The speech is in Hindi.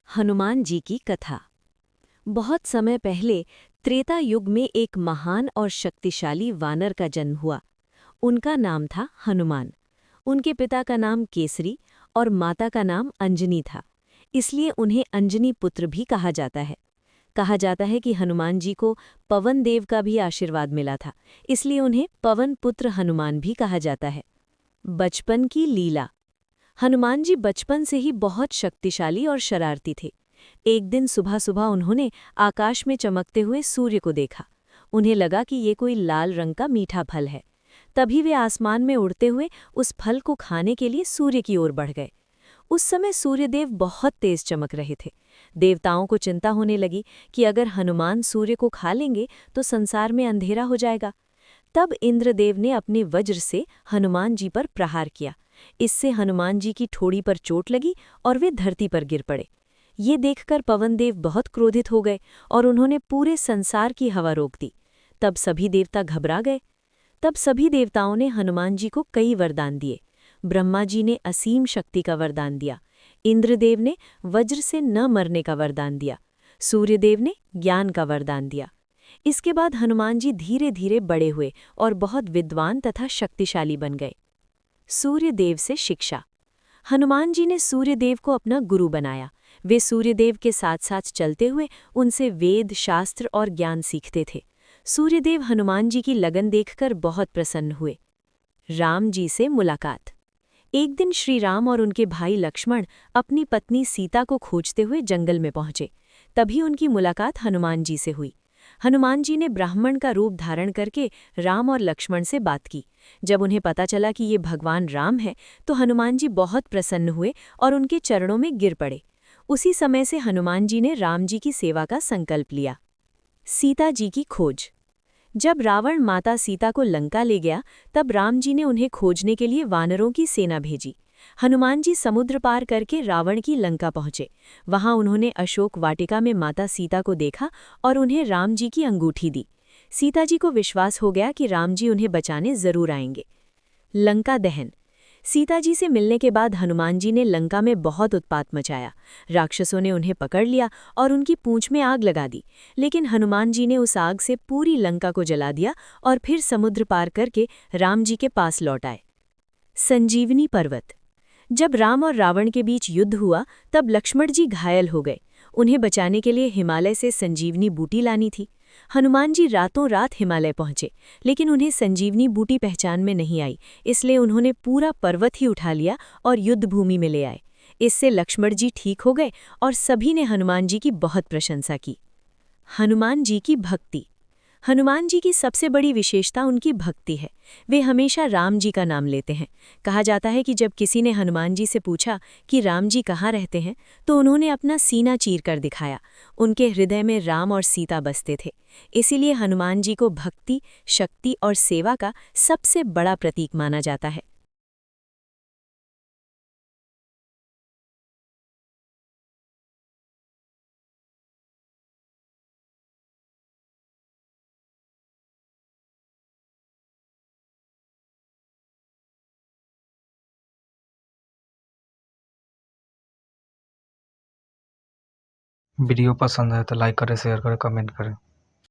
हनुमान जी की कथा। बहुत समय पहले त्रेता युग में एक महान और शक्तिशाली वानर का जन्म हुआ। उनका नाम था हनुमान। उनके पिता का नाम केसरी और माता का नाम अंजनी था, इसलिए उन्हें अंजनी पुत्र भी कहा जाता है। कहा जाता है कि हनुमान जी को पवन देव का भी आशीर्वाद मिला था, इसलिए उन्हें पवन पुत्र हनुमान भी कहा जाता है। बचपन की लीला। हनुमान जी बचपन से ही बहुत शक्तिशाली और शरारती थे। एक दिन सुबह सुबह उन्होंने आकाश में चमकते हुए सूर्य को देखा। उन्हें लगा कि ये कोई लाल रंग का मीठा फल है। तभी वे आसमान में उड़ते हुए उस फल को खाने के लिए सूर्य की ओर बढ़ गए। उस समय सूर्यदेव बहुत तेज चमक रहे थे। देवताओं को चिंता होने लगी कि अगर हनुमान सूर्य को खा लेंगे तो संसार में अंधेरा हो जाएगा। तब इंद्रदेव ने अपने वज्र से हनुमान जी पर प्रहार किया। इससे हनुमान जी की ठोड़ी पर चोट लगी और वे धरती पर गिर पड़े। ये देखकर पवनदेव बहुत क्रोधित हो गए और उन्होंने पूरे संसार की हवा रोक दी। तब सभी देवता घबरा गए। तब सभी देवताओं ने हनुमान जी को कई वरदान दिए। ब्रह्मा जी ने असीम शक्ति का वरदान दिया। इंद्रदेव ने वज्र से न मरने का वरदान दिया। सूर्यदेव ने ज्ञान का वरदान दिया। इसके बाद हनुमान जी धीरे धीरे बड़े हुए और बहुत विद्वान तथा शक्तिशाली बन गए। सूर्यदेव से शिक्षा। हनुमान जी ने सूर्यदेव को अपना गुरु बनाया। वे सूर्यदेव के साथ साथ चलते हुए उनसे वेद, शास्त्र और ज्ञान सीखते थे। सूर्यदेव हनुमान जी की लगन देखकर बहुत प्रसन्न हुए। राम जी से मुलाकात। एक दिन श्री राम और उनके भाई लक्ष्मण अपनी पत्नी सीता को खोजते हुए जंगल में पहुंचे। तभी उनकी मुलाकात हनुमान जी से हुई। हनुमान जी ने ब्राह्मण का रूप धारण करके राम और लक्ष्मण से बात की। जब उन्हें पता चला कि ये भगवान राम है, तो हनुमान जी बहुत प्रसन्न हुए और उनके चरणों में गिर पड़े। उसी समय से हनुमान जी ने राम जी की सेवा का संकल्प लिया। सीता जी की खोज। जब रावण माता सीता को लंका ले गया, तब राम जी ने उन्हें खोजने के लिए वानरों की सेना भेजी। हनुमान जी समुद्र पार करके रावण की लंका पहुंचे। वहां उन्होंने अशोक वाटिका में माता सीता को देखा और उन्हें राम जी की अंगूठी दी। सीता जी को विश्वास हो गया कि राम जी उन्हें बचाने जरूर आएंगे। लंका दहन। सीता जी से मिलने के बाद हनुमान जी ने लंका में बहुत उत्पात मचाया। राक्षसों ने उन्हें पकड़ लिया और उनकी पूंछ में आग लगा दी। लेकिन हनुमान जी ने उस आग से पूरी लंका को जला दिया और फिर समुद्र पार करके राम जी के पास लौट आए। संजीवनी पर्वत। जब राम और रावण के बीच युद्ध हुआ, तब लक्ष्मण जी घायल हो गए। उन्हें बचाने के लिए हिमालय से संजीवनी बूटी लानी थी। हनुमान जी रातों रात हिमालय पहुंचे, लेकिन उन्हें संजीवनी बूटी पहचान में नहीं आई, इसलिए उन्होंने पूरा पर्वत ही उठा लिया और युद्ध भूमि में ले आए। इससे लक्ष्मण जी ठीक हो गए और सभी ने हनुमान जी की बहुत प्रशंसा की। हनुमान जी की भक्ति। हनुमान जी की सबसे बड़ी विशेषता उनकी भक्ति है। वे हमेशा राम जी का नाम लेते हैं। कहा जाता है कि जब किसी ने हनुमान जी से पूछा कि राम जी कहाँ रहते हैं, तो उन्होंने अपना सीना चीर कर दिखाया। उनके हृदय में राम और सीता बसते थे। इसीलिए हनुमान जी को भक्ति, शक्ति और सेवा का सबसे बड़ा प्रतीक माना जाता है। वीडियो पसंद है तो लाइक करें, शेयर करें, कमेंट करें।